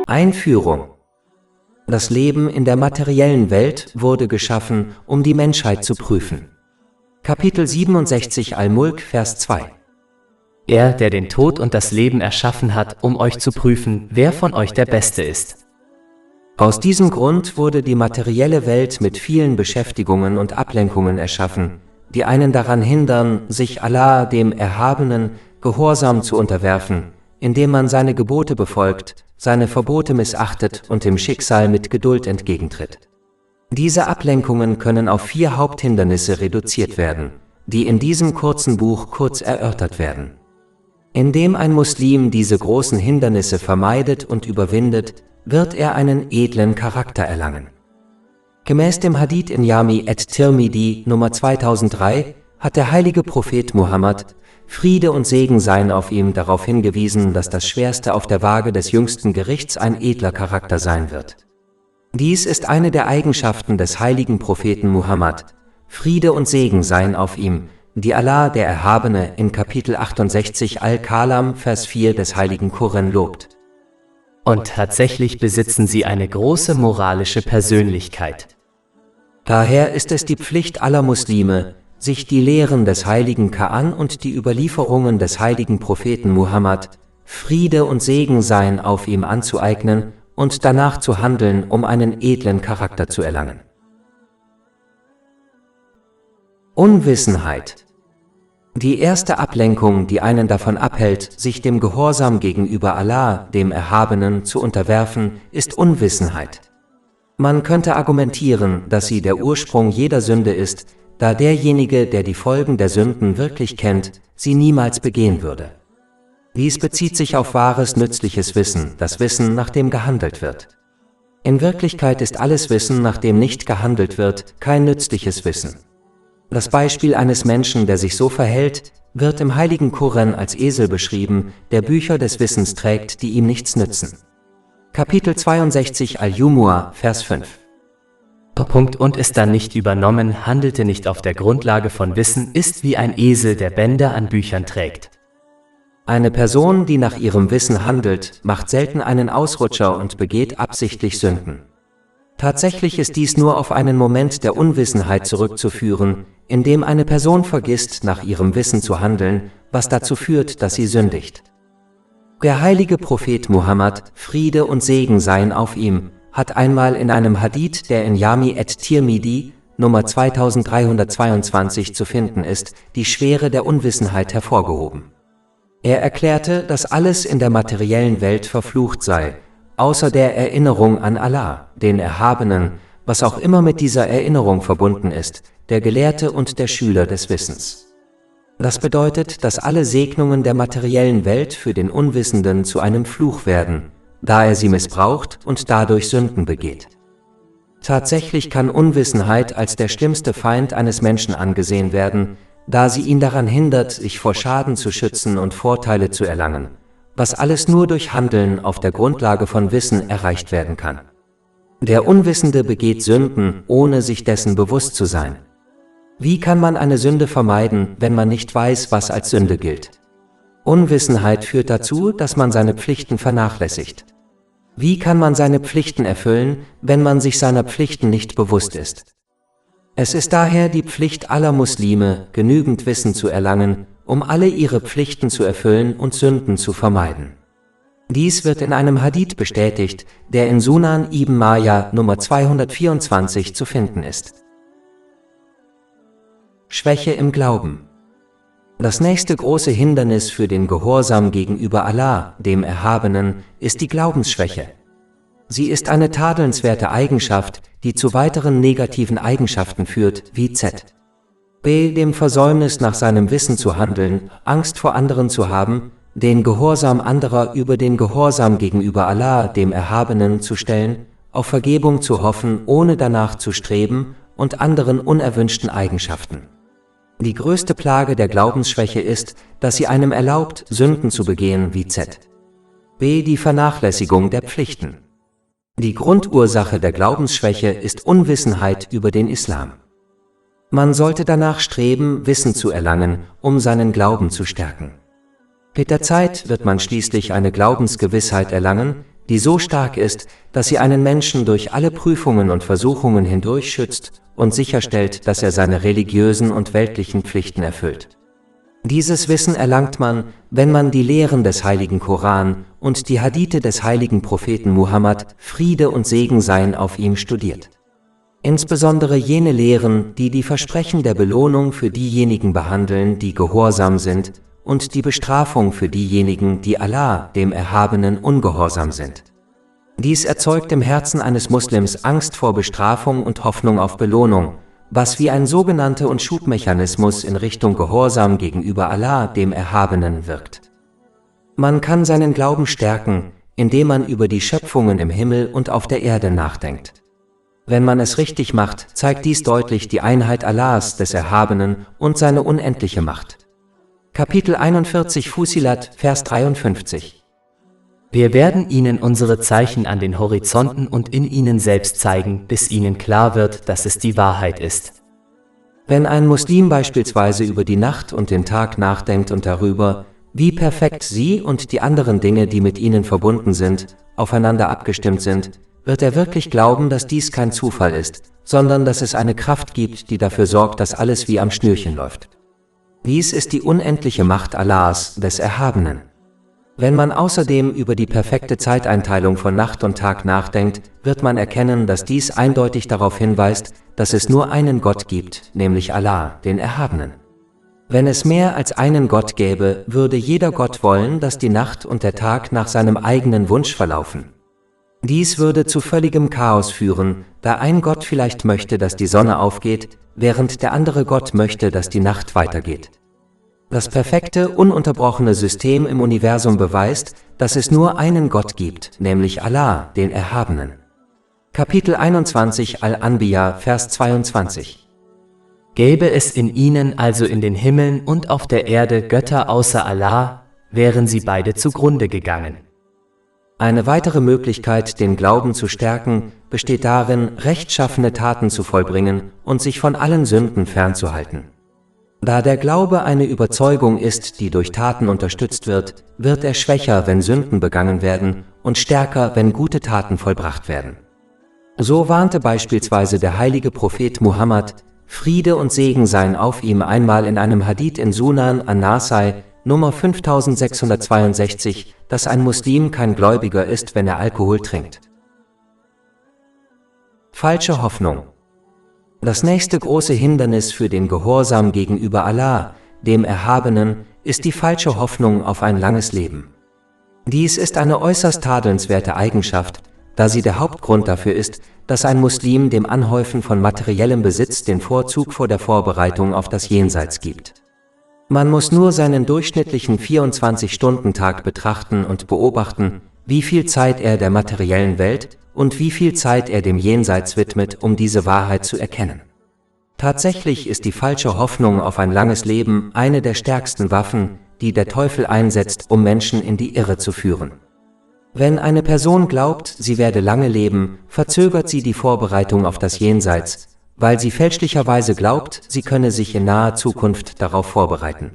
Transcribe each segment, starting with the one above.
Einführung. Das Leben in der materiellen Welt wurde geschaffen, um die Menschheit zu prüfen. Kapitel 67 Al-Mulk, Vers 2. Er, der den Tod und das Leben erschaffen hat, um euch zu prüfen, wer von euch der Beste ist. Aus diesem Grund wurde die materielle Welt mit vielen Beschäftigungen und Ablenkungen erschaffen, die einen daran hindern, sich Allah, dem Erhabenen, gehorsam zu unterwerfen, indem man seine Gebote befolgt, seine Verbote missachtet und dem Schicksal mit Geduld entgegentritt. Diese Ablenkungen können auf 4 Haupthindernisse reduziert werden, die in diesem kurzen Buch kurz erörtert werden. Indem ein Muslim diese großen Hindernisse vermeidet und überwindet, wird er einen edlen Charakter erlangen. Gemäß dem Hadith in Jami at-Tirmidhi Nummer 2003 hat der heilige Prophet Muhammad, Friede und Segen seien auf ihm, darauf hingewiesen, dass das Schwerste auf der Waage des jüngsten Gerichts ein edler Charakter sein wird. Dies ist eine der Eigenschaften des heiligen Propheten Muhammad, Friede und Segen seien auf ihm, die Allah, der Erhabene, in Kapitel 68 Al-Kalam, Vers 4 des heiligen Koran lobt. Und tatsächlich besitzen sie eine große moralische Persönlichkeit. Daher ist es die Pflicht aller Muslime, sich die Lehren des heiligen Koran und die Überlieferungen des heiligen Propheten Muhammad, Friede und Segen seien auf ihm, anzueignen und danach zu handeln, um einen edlen Charakter zu erlangen. Unwissenheit. Die erste Ablenkung, die einen davon abhält, sich dem Gehorsam gegenüber Allah, dem Erhabenen, zu unterwerfen, ist Unwissenheit. Man könnte argumentieren, dass sie der Ursprung jeder Sünde ist, da derjenige, der die Folgen der Sünden wirklich kennt, sie niemals begehen würde. Dies bezieht sich auf wahres, nützliches Wissen, das Wissen, nach dem gehandelt wird. In Wirklichkeit ist alles Wissen, nach dem nicht gehandelt wird, kein nützliches Wissen. Das Beispiel eines Menschen, der sich so verhält, wird im heiligen Koran als Esel beschrieben, der Bücher des Wissens trägt, die ihm nichts nützen. Kapitel 62 Al-Jumu'ah, Vers 5. Und ist dann nicht übernommen, handelte nicht auf der Grundlage von Wissen, ist wie ein Esel, der Bänder an Büchern trägt. Eine Person, die nach ihrem Wissen handelt, macht selten einen Ausrutscher und begeht absichtlich Sünden. Tatsächlich ist dies nur auf einen Moment der Unwissenheit zurückzuführen, in dem eine Person vergisst, nach ihrem Wissen zu handeln, was dazu führt, dass sie sündigt. Der heilige Prophet Muhammad, Friede und Segen seien auf ihm, hat einmal in einem Hadith, der in Jami at-Tirmidhi Nummer 2322 zu finden ist, die Schwere der Unwissenheit hervorgehoben. Er erklärte, dass alles in der materiellen Welt verflucht sei, außer der Erinnerung an Allah, den Erhabenen, was auch immer mit dieser Erinnerung verbunden ist, der Gelehrte und der Schüler des Wissens. Das bedeutet, dass alle Segnungen der materiellen Welt für den Unwissenden zu einem Fluch werden, da er sie missbraucht und dadurch Sünden begeht. Tatsächlich kann Unwissenheit als der schlimmste Feind eines Menschen angesehen werden, da sie ihn daran hindert, sich vor Schaden zu schützen und Vorteile zu erlangen, was alles nur durch Handeln auf der Grundlage von Wissen erreicht werden kann. Der Unwissende begeht Sünden, ohne sich dessen bewusst zu sein. Wie kann man eine Sünde vermeiden, wenn man nicht weiß, was als Sünde gilt? Unwissenheit führt dazu, dass man seine Pflichten vernachlässigt. Wie kann man seine Pflichten erfüllen, wenn man sich seiner Pflichten nicht bewusst ist? Es ist daher die Pflicht aller Muslime, genügend Wissen zu erlangen, um alle ihre Pflichten zu erfüllen und Sünden zu vermeiden. Dies wird in einem Hadith bestätigt, der in Sunan ibn Majah Nummer 224 zu finden ist. Schwäche im Glauben. Das nächste große Hindernis für den Gehorsam gegenüber Allah, dem Erhabenen, ist die Glaubensschwäche. Sie ist eine tadelnswerte Eigenschaft, die zu weiteren negativen Eigenschaften führt, wie b. dem Versäumnis nach seinem Wissen zu handeln, Angst vor anderen zu haben, den Gehorsam anderer über den Gehorsam gegenüber Allah, dem Erhabenen, zu stellen, auf Vergebung zu hoffen, ohne danach zu streben, und anderen unerwünschten Eigenschaften. Die größte Plage der Glaubensschwäche ist, dass sie einem erlaubt, Sünden zu begehen, wie b. die Vernachlässigung der Pflichten. Die Grundursache der Glaubensschwäche ist Unwissenheit über den Islam. Man sollte danach streben, Wissen zu erlangen, um seinen Glauben zu stärken. Mit der Zeit wird man schließlich eine Glaubensgewissheit erlangen, die so stark ist, dass sie einen Menschen durch alle Prüfungen und Versuchungen hindurch schützt und sicherstellt, dass er seine religiösen und weltlichen Pflichten erfüllt. Dieses Wissen erlangt man, wenn man die Lehren des heiligen Koran und die Hadithe des heiligen Propheten Muhammad, Friede und Segen seien auf ihm, studiert. Insbesondere jene Lehren, die die Versprechen der Belohnung für diejenigen behandeln, die gehorsam sind, und die Bestrafung für diejenigen, die Allah, dem Erhabenen, ungehorsam sind. Dies erzeugt im Herzen eines Muslims Angst vor Bestrafung und Hoffnung auf Belohnung, was wie ein sogenannter Schubmechanismus in Richtung Gehorsam gegenüber Allah, dem Erhabenen, wirkt. Man kann seinen Glauben stärken, indem man über die Schöpfungen im Himmel und auf der Erde nachdenkt. Wenn man es richtig macht, zeigt dies deutlich die Einheit Allahs, des Erhabenen, und seine unendliche Macht. Kapitel 41 Fussilat, Vers 53. Wir werden ihnen unsere Zeichen an den Horizonten und in ihnen selbst zeigen, bis ihnen klar wird, dass es die Wahrheit ist. Wenn ein Muslim beispielsweise über die Nacht und den Tag nachdenkt und darüber, wie perfekt sie und die anderen Dinge, die mit ihnen verbunden sind, aufeinander abgestimmt sind, wird er wirklich glauben, dass dies kein Zufall ist, sondern dass es eine Kraft gibt, die dafür sorgt, dass alles wie am Schnürchen läuft. Dies ist die unendliche Macht Allahs, des Erhabenen. Wenn man außerdem über die perfekte Zeiteinteilung von Nacht und Tag nachdenkt, wird man erkennen, dass dies eindeutig darauf hinweist, dass es nur einen Gott gibt, nämlich Allah, den Erhabenen. Wenn es mehr als einen Gott gäbe, würde jeder Gott wollen, dass die Nacht und der Tag nach seinem eigenen Wunsch verlaufen. Dies würde zu völligem Chaos führen, da ein Gott vielleicht möchte, dass die Sonne aufgeht, während der andere Gott möchte, dass die Nacht weitergeht. Das perfekte, ununterbrochene System im Universum beweist, dass es nur einen Gott gibt, nämlich Allah, den Erhabenen. Kapitel 21 Al-Anbiya, Vers 22. Gäbe es in ihnen also in den Himmeln und auf der Erde Götter außer Allah, wären sie beide zugrunde gegangen. Eine weitere Möglichkeit, den Glauben zu stärken, besteht darin, rechtschaffene Taten zu vollbringen und sich von allen Sünden fernzuhalten. Da der Glaube eine Überzeugung ist, die durch Taten unterstützt wird, wird er schwächer, wenn Sünden begangen werden, und stärker, wenn gute Taten vollbracht werden. So warnte beispielsweise der heilige Prophet Muhammad, Friede und Segen seien auf ihm, einmal in einem Hadith in Sunan an-Nasai, Nummer 5662, dass ein Muslim kein Gläubiger ist, wenn er Alkohol trinkt. Falsche Hoffnung. Das nächste große Hindernis für den Gehorsam gegenüber Allah, dem Erhabenen, ist die falsche Hoffnung auf ein langes Leben. Dies ist eine äußerst tadelnswerte Eigenschaft, da sie der Hauptgrund dafür ist, dass ein Muslim dem Anhäufen von materiellem Besitz den Vorzug vor der Vorbereitung auf das Jenseits gibt. Man muss nur seinen durchschnittlichen 24-Stunden-Tag betrachten und beobachten, wie viel Zeit er der materiellen Welt und wie viel Zeit er dem Jenseits widmet, um diese Wahrheit zu erkennen. Tatsächlich ist die falsche Hoffnung auf ein langes Leben eine der stärksten Waffen, die der Teufel einsetzt, um Menschen in die Irre zu führen. Wenn eine Person glaubt, sie werde lange leben, verzögert sie die Vorbereitung auf das Jenseits, weil sie fälschlicherweise glaubt, sie könne sich in naher Zukunft darauf vorbereiten.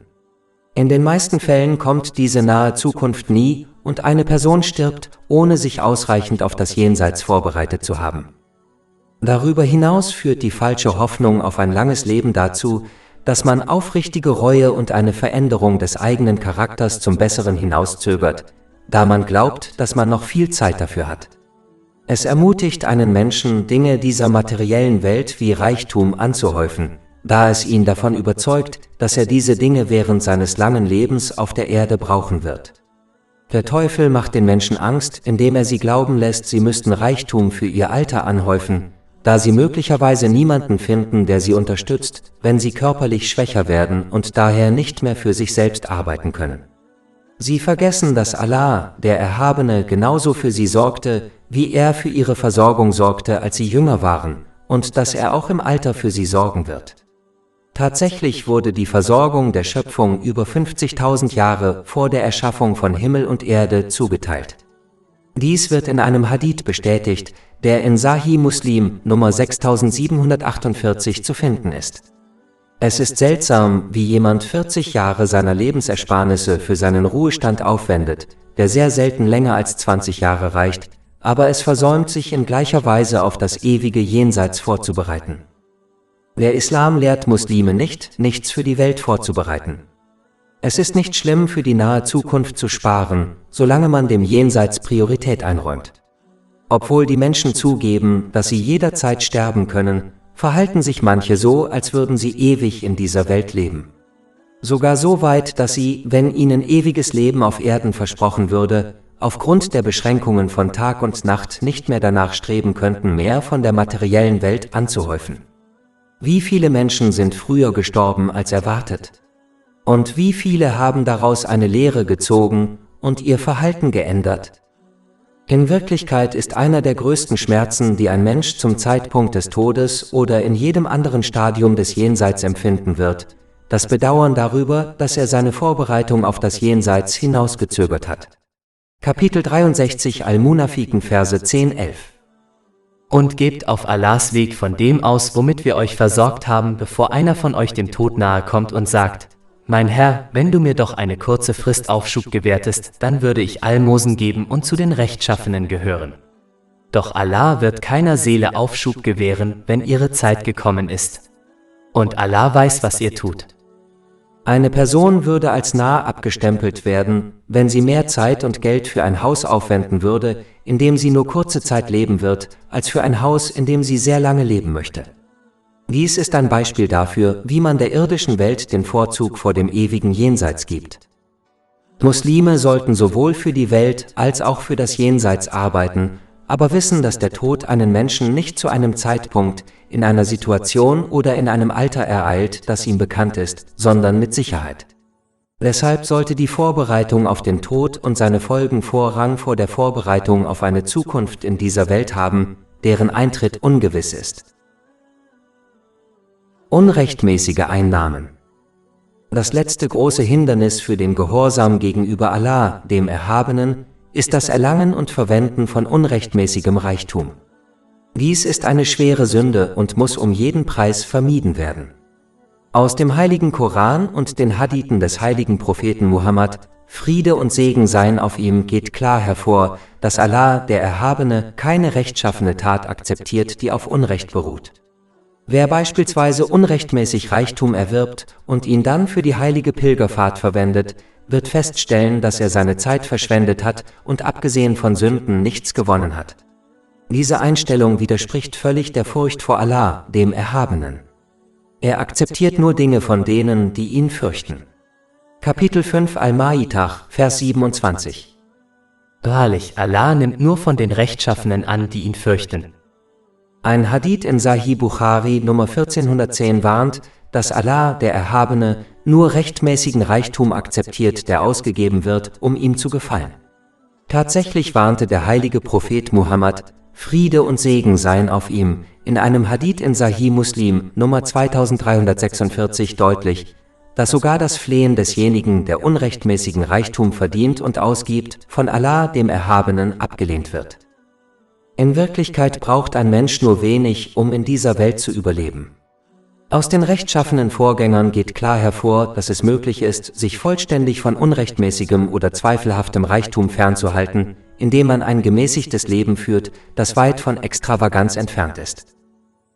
In den meisten Fällen kommt diese nahe Zukunft nie und eine Person stirbt, ohne sich ausreichend auf das Jenseits vorbereitet zu haben. Darüber hinaus führt die falsche Hoffnung auf ein langes Leben dazu, dass man aufrichtige Reue und eine Veränderung des eigenen Charakters zum Besseren hinauszögert, da man glaubt, dass man noch viel Zeit dafür hat. Es ermutigt einen Menschen, Dinge dieser materiellen Welt wie Reichtum anzuhäufen, da es ihn davon überzeugt, dass er diese Dinge während seines langen Lebens auf der Erde brauchen wird. Der Teufel macht den Menschen Angst, indem er sie glauben lässt, sie müssten Reichtum für ihr Alter anhäufen, da sie möglicherweise niemanden finden, der sie unterstützt, wenn sie körperlich schwächer werden und daher nicht mehr für sich selbst arbeiten können. Sie vergessen, dass Allah, der Erhabene, genauso für sie sorgte, wie er für ihre Versorgung sorgte, als sie jünger waren, und dass er auch im Alter für sie sorgen wird. Tatsächlich wurde die Versorgung der Schöpfung über 50.000 Jahre vor der Erschaffung von Himmel und Erde zugeteilt. Dies wird in einem Hadith bestätigt, der in Sahih Muslim Nummer 6748 zu finden ist. Es ist seltsam, wie jemand 40 Jahre seiner Lebensersparnisse für seinen Ruhestand aufwendet, der sehr selten länger als 20 Jahre reicht, aber es versäumt, sich in gleicher Weise auf das ewige Jenseits vorzubereiten. Der Islam lehrt Muslime nicht, nichts für die Welt vorzubereiten. Es ist nicht schlimm, für die nahe Zukunft zu sparen, solange man dem Jenseits Priorität einräumt. Obwohl die Menschen zugeben, dass sie jederzeit sterben können, verhalten sich manche so, als würden sie ewig in dieser Welt leben. Sogar so weit, dass sie, wenn ihnen ewiges Leben auf Erden versprochen würde, aufgrund der Beschränkungen von Tag und Nacht nicht mehr danach streben könnten, mehr von der materiellen Welt anzuhäufen. Wie viele Menschen sind früher gestorben als erwartet? Und wie viele haben daraus eine Lehre gezogen und ihr Verhalten geändert? In Wirklichkeit ist einer der größten Schmerzen, die ein Mensch zum Zeitpunkt des Todes oder in jedem anderen Stadium des Jenseits empfinden wird, das Bedauern darüber, dass er seine Vorbereitung auf das Jenseits hinausgezögert hat. Kapitel 63 Al-Munafiqun Verse 10-11. Und gebt auf Allahs Weg von dem aus, womit wir euch versorgt haben, bevor einer von euch dem Tod nahe kommt und sagt: Mein Herr, wenn du mir doch eine kurze Frist Aufschub gewährtest, dann würde ich Almosen geben und zu den Rechtschaffenen gehören. Doch Allah wird keiner Seele Aufschub gewähren, wenn ihre Zeit gekommen ist. Und Allah weiß, was ihr tut. Eine Person würde als nah abgestempelt werden, wenn sie mehr Zeit und Geld für ein Haus aufwenden würde, in dem sie nur kurze Zeit leben wird, als für ein Haus, in dem sie sehr lange leben möchte. Dies ist ein Beispiel dafür, wie man der irdischen Welt den Vorzug vor dem ewigen Jenseits gibt. Muslime sollten sowohl für die Welt als auch für das Jenseits arbeiten, aber wissen, dass der Tod einen Menschen nicht zu einem Zeitpunkt, in einer Situation oder in einem Alter ereilt, das ihm bekannt ist, sondern mit Sicherheit. Deshalb sollte die Vorbereitung auf den Tod und seine Folgen Vorrang vor der Vorbereitung auf eine Zukunft in dieser Welt haben, deren Eintritt ungewiss ist. Unrechtmäßige Einnahmen. Das letzte große Hindernis für den Gehorsam gegenüber Allah, dem Erhabenen, ist das Erlangen und Verwenden von unrechtmäßigem Reichtum. Dies ist eine schwere Sünde und muss um jeden Preis vermieden werden. Aus dem heiligen Koran und den Hadithen des heiligen Propheten Muhammad, Friede und Segen seien auf ihm, geht klar hervor, dass Allah, der Erhabene, keine rechtschaffene Tat akzeptiert, die auf Unrecht beruht. Wer beispielsweise unrechtmäßig Reichtum erwirbt und ihn dann für die heilige Pilgerfahrt verwendet, wird feststellen, dass er seine Zeit verschwendet hat und abgesehen von Sünden nichts gewonnen hat. Diese Einstellung widerspricht völlig der Furcht vor Allah, dem Erhabenen. Er akzeptiert nur Dinge von denen, die ihn fürchten. Kapitel 5 Al-Ma'idah, Vers 27. Wahrlich, Allah nimmt nur von den Rechtschaffenen an, die ihn fürchten. Ein Hadith in Sahih Bukhari Nummer 1410 warnt, dass Allah, der Erhabene, nur rechtmäßigen Reichtum akzeptiert, der ausgegeben wird, um ihm zu gefallen. Tatsächlich warnte der heilige Prophet Muhammad, Friede und Segen seien auf ihm, in einem Hadith in Sahih Muslim Nummer 2346 deutlich, dass sogar das Flehen desjenigen, der unrechtmäßigen Reichtum verdient und ausgibt, von Allah, dem Erhabenen, abgelehnt wird. In Wirklichkeit braucht ein Mensch nur wenig, um in dieser Welt zu überleben. Aus den rechtschaffenen Vorgängern geht klar hervor, dass es möglich ist, sich vollständig von unrechtmäßigem oder zweifelhaftem Reichtum fernzuhalten, indem man ein gemäßigtes Leben führt, das weit von Extravaganz entfernt ist.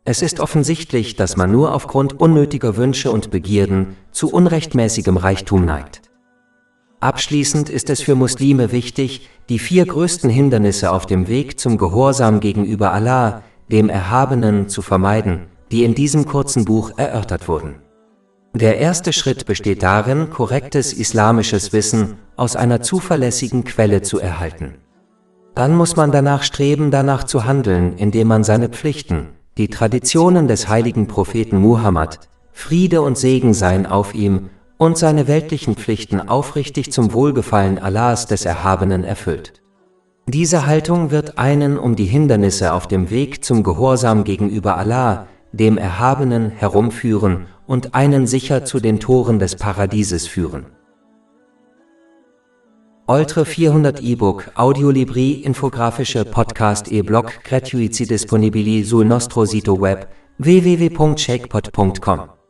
Es ist offensichtlich, dass man nur aufgrund unnötiger Wünsche und Begierden zu unrechtmäßigem Reichtum neigt. Abschließend ist es für Muslime wichtig, die 4 größten Hindernisse auf dem Weg zum Gehorsam gegenüber Allah, dem Erhabenen, zu vermeiden, die in diesem kurzen Buch erörtert wurden. Der erste Schritt besteht darin, korrektes islamisches Wissen aus einer zuverlässigen Quelle zu erhalten. Dann muss man danach streben, danach zu handeln, indem man seine Pflichten, die Traditionen des heiligen Propheten Muhammad, Friede und Segen seien auf ihm, und seine weltlichen Pflichten aufrichtig zum Wohlgefallen Allahs des Erhabenen erfüllt. Diese Haltung wird einen um die Hindernisse auf dem Weg zum Gehorsam gegenüber Allah, dem Erhabenen, herumführen und einen sicher zu den Toren des Paradieses führen. Oltre 400 e-book, audiolibri, infografische podcast e-blog gratuiti disponibili sul nostro sito web www.shakepot.com